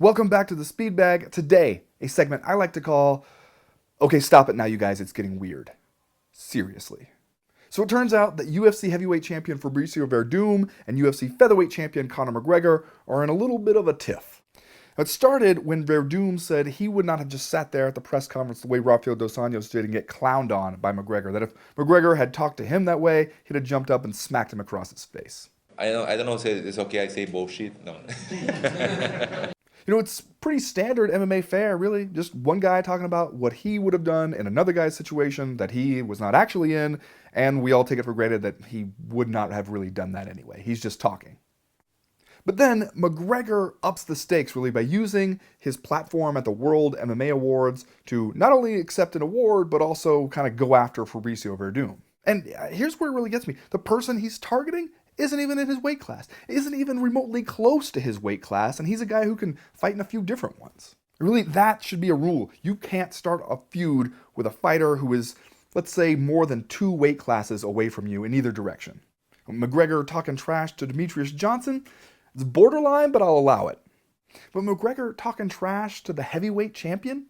Welcome back to the Speed Bag. Today, a segment I like to call, okay, stop it now, you guys, it's getting weird. Seriously. So it turns out that UFC heavyweight champion Fabricio Werdum and UFC featherweight champion Conor McGregor are in a little bit of a tiff. It started when Werdum said he would not have just sat there at the press conference the way Rafael dos Anjos did and get clowned on by McGregor. That if McGregor had talked to him that way, he'd have jumped up and smacked him across his face. I don't know if it's okay I say bullshit. No. You know, it's pretty standard MMA fare, really. Just one guy talking about what he would have done in another guy's situation that he was not actually in, and we all take it for granted that he would not have really done that anyway. He's just talking. But then McGregor ups the stakes, really, by using his platform at the World MMA Awards to not only accept an award, but also kind of go after Fabricio Werdum. And here's where it really gets me. The person he's targeting isn't even in his weight class, isn't even remotely close to his weight class, and he's a guy who can fight in a few different ones. Really, that should be a rule. You can't start a feud with a fighter who is, let's say, more than 2 weight classes away from you in either direction. McGregor talking trash to Demetrius Johnson, it's borderline, but I'll allow it. But McGregor talking trash to the heavyweight champion,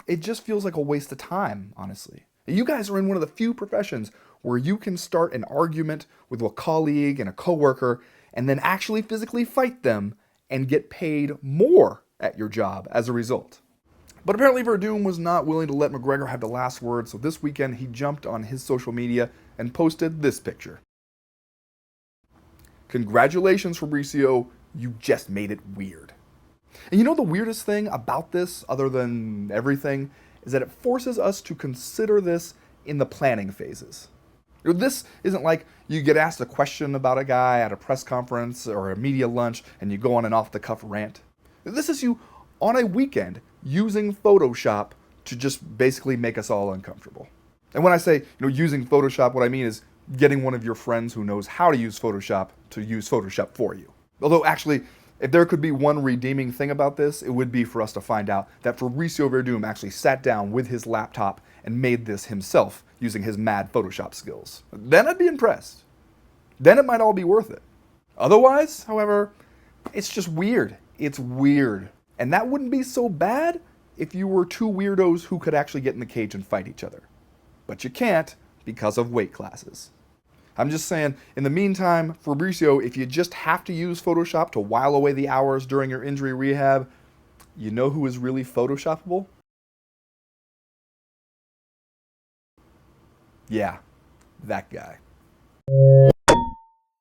it just feels like a waste of time, honestly. You guys are in one of the few professions where you can start an argument with a colleague and a coworker and then actually physically fight them and get paid more at your job as a result. But apparently Werdum was not willing to let McGregor have the last word, so this weekend he jumped on his social media and posted this picture. Congratulations, Fabricio, you just made it weird. And you know the weirdest thing about this, other than everything, is that it forces us to consider this in the planning phases. This isn't like you get asked a question about a guy at a press conference or a media lunch and you go on an off-the-cuff rant. This is you on a weekend using Photoshop to just basically make us all uncomfortable. And when I say using Photoshop, what I mean is getting one of your friends who knows how to use Photoshop to use Photoshop for you. Although actually, if there could be one redeeming thing about this, it would be for us to find out that Fabricio Werdum actually sat down with his laptop and made this himself using his mad Photoshop skills. Then I'd be impressed. Then it might all be worth it. Otherwise, however, it's just weird. It's weird. And that wouldn't be so bad if you were 2 weirdos who could actually get in the cage and fight each other. But you can't because of weight classes. I'm just saying, in the meantime, Fabricio, if you just have to use Photoshop to while away the hours during your injury rehab, you know who is really Photoshoppable? Yeah, that guy.